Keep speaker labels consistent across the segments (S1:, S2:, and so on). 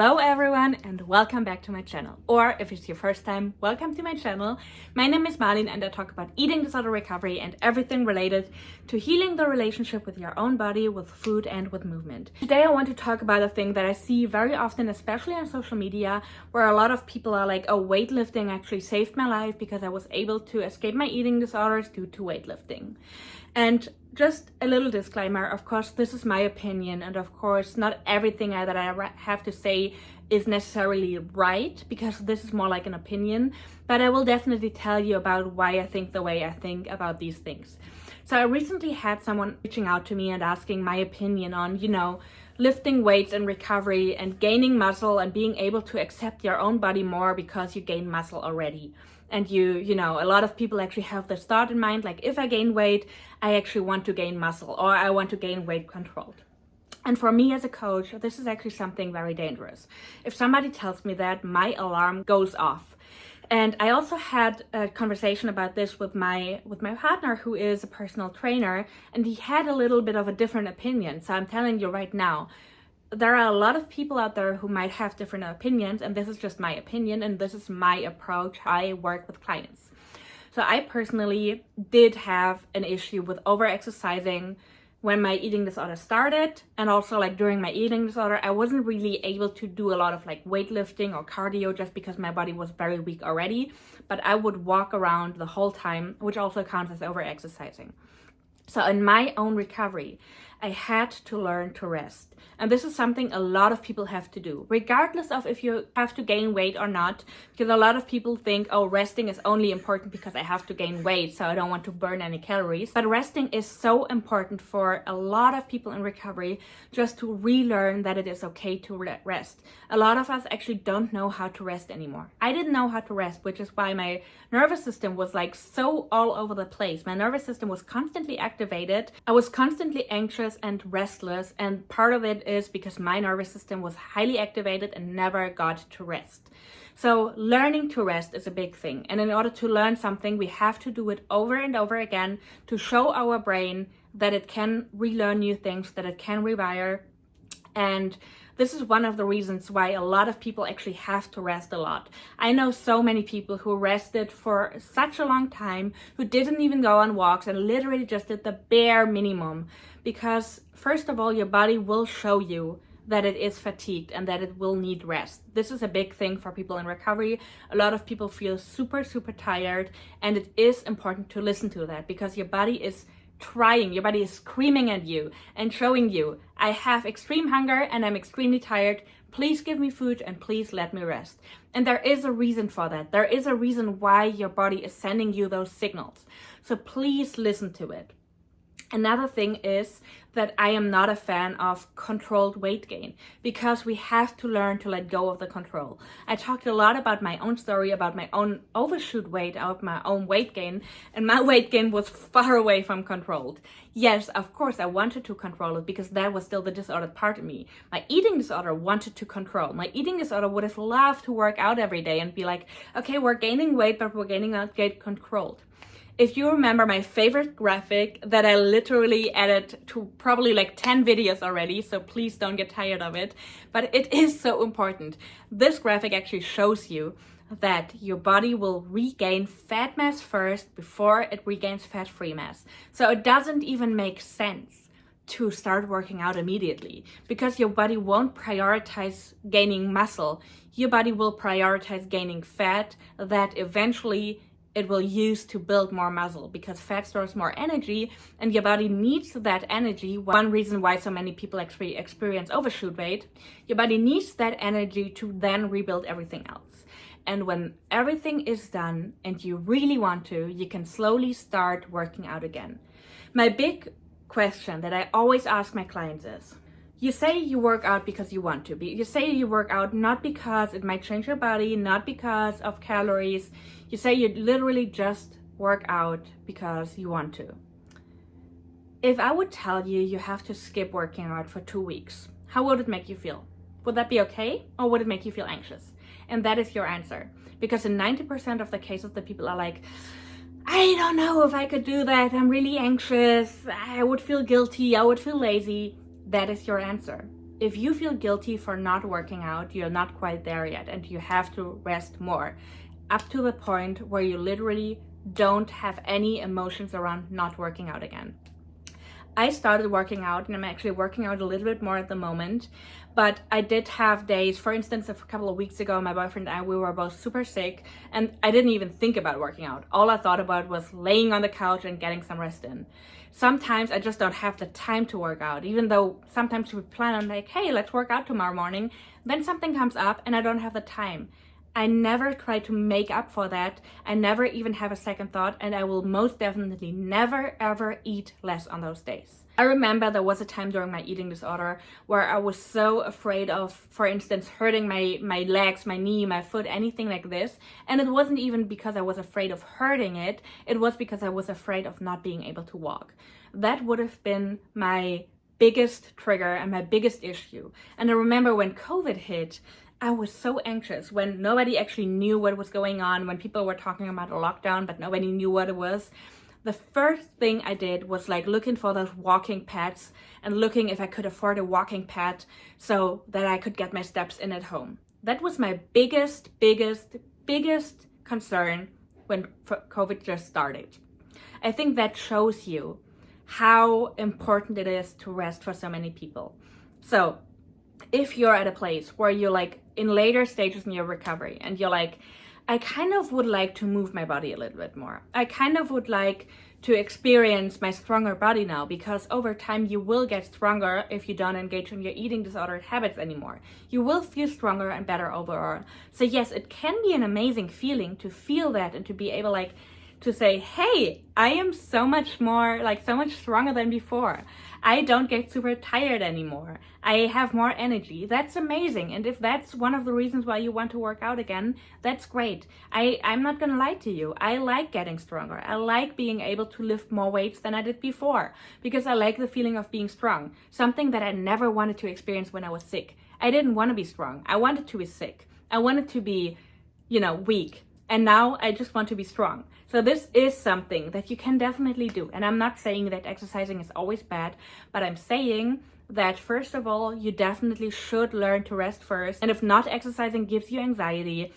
S1: Hello everyone and welcome back to my channel. Or if it's your first time, welcome to my channel. My name is Malin and I talk about eating disorder recovery and everything related to healing the relationship with your own body, with food and with movement. Today I want to talk about a thing that I see very often, especially on social media, where a lot of people are like, oh, weightlifting actually saved my life because I was able to escape my eating disorders due to weightlifting. And just a little disclaimer, of course, this is my opinion, and of course, not everything that I have to say is necessarily right, because this is more like an opinion, but I will definitely tell you about why I think the way I think about these things. So I recently had someone reaching out to me and asking my opinion on, lifting weights and recovery and gaining muscle and being able to accept your own body more because you gain muscle already. And a lot of people actually have this thought in mind, like if I gain weight, I actually want to gain muscle or I want to gain weight controlled. And for me as a coach, this is actually something very dangerous. If somebody tells me that, my alarm goes off. And I also had a conversation about this with my partner, who is a personal trainer, and he had a little bit of a different opinion. So I'm telling you right now, there are a lot of people out there who might have different opinions, and this is just my opinion, and this is my approach. I work with clients. So I personally did have an issue with over-exercising when my eating disorder started, and also like during my eating disorder, I wasn't really able to do a lot of like weightlifting or cardio just because my body was very weak already, but I would walk around the whole time, which also counts as over-exercising. So in my own recovery, I had to learn to rest. And this is something a lot of people have to do, regardless of if you have to gain weight or not, because a lot of people think, oh, resting is only important because I have to gain weight, so I don't want to burn any calories. But resting is so important for a lot of people in recovery, just to relearn that it is okay to rest. A lot of us actually don't know how to rest anymore. I didn't know how to rest, which is why my nervous system was like so all over the place. My nervous system was constantly activated. I was constantly anxious and restless, and part of it is because my nervous system was highly activated and never got to rest. So learning to rest is a big thing, and in order to learn something, we have to do it over and over again to show our brain that it can relearn new things, that it can rewire. And this is one of the reasons why a lot of people actually have to rest a lot. I know so many people who rested for such a long time, who didn't even go on walks and literally just did the bare minimum. Because first of all, your body will show you that it is fatigued and that it will need rest. This is a big thing for people in recovery. A lot of people feel super, super tired, and it is important to listen to that because your body is trying, your body is screaming at you and showing you, I have extreme hunger and I'm extremely tired. Please give me food and please let me rest. And there is a reason for that. There is a reason why your body is sending you those signals. So please listen to it. Another thing is that I am not a fan of controlled weight gain because we have to learn to let go of the control. I talked a lot about my own story, about my own overshoot weight, about my own weight gain, and my weight gain was far away from controlled. Yes, of course, I wanted to control it because that was still the disordered part of me. My eating disorder wanted to control. My eating disorder would have loved to work out every day and be like, okay, we're gaining weight, but we're gaining out get controlled. If you remember my favorite graphic that I literally added to probably like 10 videos already, so please don't get tired of it, but it is so important. This graphic actually shows you that your body will regain fat mass first before it regains fat-free mass. So it doesn't even make sense to start working out immediately because your body won't prioritize gaining muscle. Your body will prioritize gaining fat that eventually it will use to build more muscle because fat stores more energy and your body needs that energy. One reason why so many people actually experience overshoot weight, your body needs that energy to then rebuild everything else. And when everything is done and you really want to, you can slowly start working out again. My big question that I always ask my clients is, you say you work out because you want to. You say you work out not because it might change your body, not because of calories. You say you literally just work out because you want to. If I would tell you you have to skip working out for 2 weeks, how would it make you feel? Would that be okay? Or would it make you feel anxious? And that is your answer. Because in 90% of the cases, the people are like, I don't know if I could do that. I'm really anxious. I would feel guilty. I would feel lazy. That is your answer. if you feel guilty for not working out, you're not quite there yet and you have to rest more, up to the point where you literally don't have any emotions around not working out again. I started working out, and I'm actually working out a little bit more at the moment, but I did have days, for instance, a couple of weeks ago, my boyfriend and I, we were both super sick, and I didn't even think about working out. All I thought about was laying on the couch and getting some rest in. Sometimes I just don't have the time to work out, even though sometimes we plan on like, hey, let's work out tomorrow morning. Then something comes up and I don't have the time. I never try to make up for that. I never even have a second thought, and I will most definitely never ever eat less on those days. I remember there was a time during my eating disorder where I was so afraid of, for instance, hurting my legs, my knee, my foot, anything like this. And it wasn't even because I was afraid of hurting it. It was because I was afraid of not being able to walk. That would have been my biggest trigger and my biggest issue. And I remember when COVID hit, I was so anxious when nobody actually knew what was going on, when people were talking about a lockdown, but nobody knew what it was. The first thing I did was like looking for those walking pads and looking if I could afford a walking pad so that I could get my steps in at home. That was my biggest concern when COVID just started. I think that shows you how important it is to rest for so many people. So if you're at a place where you're like in later stages in your recovery and you're like, I kind of would like to move my body a little bit more. I kind of would like to experience my stronger body now, because over time you will get stronger if you don't engage in your eating disordered habits anymore. You will feel stronger and better overall. So yes, it can be an amazing feeling to feel that and to be able like to say, hey, I am so much more, like so much stronger than before. I don't get super tired anymore. I have more energy. That's amazing. And if that's one of the reasons why you want to work out again, that's great. I'm not gonna lie to you. I like getting stronger. I like being able to lift more weights than I did before, because I like the feeling of being strong. Something that I never wanted to experience when I was sick. I didn't want to be strong. I wanted to be sick. I wanted to be, weak. And now I just want to be strong. So this is something that you can definitely do. And I'm not saying that exercising is always bad, but I'm saying that first of all, you definitely should learn to rest first. And if not exercising gives you anxiety,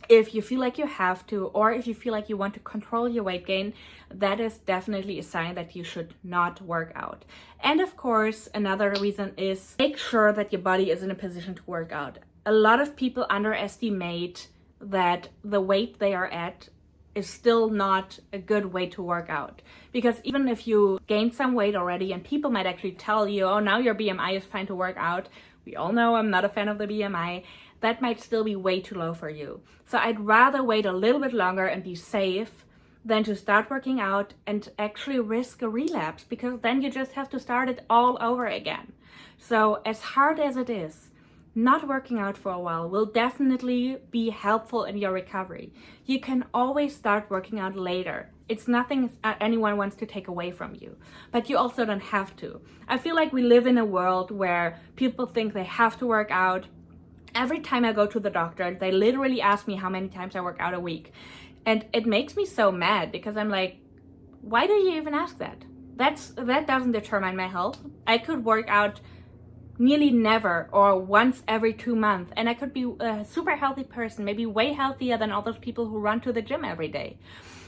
S1: if you feel like you have to, or if you feel like you want to control your weight gain, that is definitely a sign that you should not work out. And of course, another reason is make sure that your body is in a position to work out. A lot of people underestimate that the weight they are at is still not a good way to work out. Because even if you gain some weight already, and people might actually tell you, oh, now your BMI is fine to work out. We all know I'm not a fan of the BMI. That might still be way too low for you. So I'd rather wait a little bit longer and be safe than to start working out and actually risk a relapse, because then you just have to start it all over again. So as hard as it is, not working out for a while will definitely be helpful in your recovery. You can always start working out later. It's nothing anyone wants to take away from you, but you also don't have to. I feel like we live in a world where people think they have to work out. Every time I go to the doctor, they literally ask me how many times I work out a week. And it makes me so mad, because I'm like, why do you even ask that? That doesn't determine my health. I could work out nearly never or once every 2 months, and I could be a super healthy person, maybe way healthier than all those people who run to the gym every day.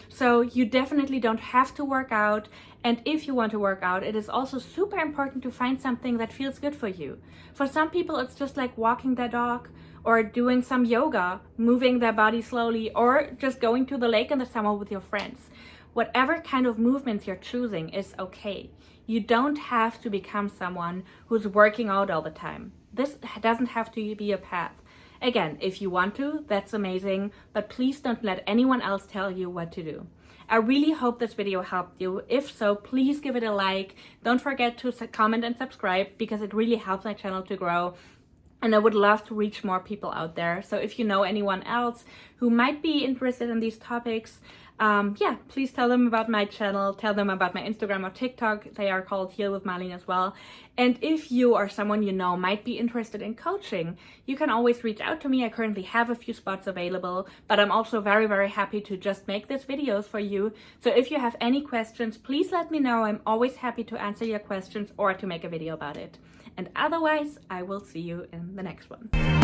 S1: So you definitely don't have to work out, and if you want to work out, it is also super important to find something that feels good for you. For some people, it's just like walking their dog or doing some yoga, moving their body slowly, or just going to the lake in the summer with your friends. Whatever kind of movements you're choosing is okay. You don't have to become someone who's working out all the time. This doesn't have to be a path. Again, if you want to, that's amazing, but please don't let anyone else tell you what to do. I really hope this video helped you. If so, please give it a like. Don't forget to comment and subscribe, because it really helps my channel to grow. And I would love to reach more people out there. So if you know anyone else who might be interested in these topics, please tell them about my channel, tell them about my Instagram or TikTok. They are called Heal with Marlene as well. And if you or someone you know might be interested in coaching, you can always reach out to me. I currently have a few spots available, but I'm also very, very happy to just make these videos for you. So if you have any questions, please let me know. I'm always happy to answer your questions or to make a video about it. And otherwise, I will see you in the next one.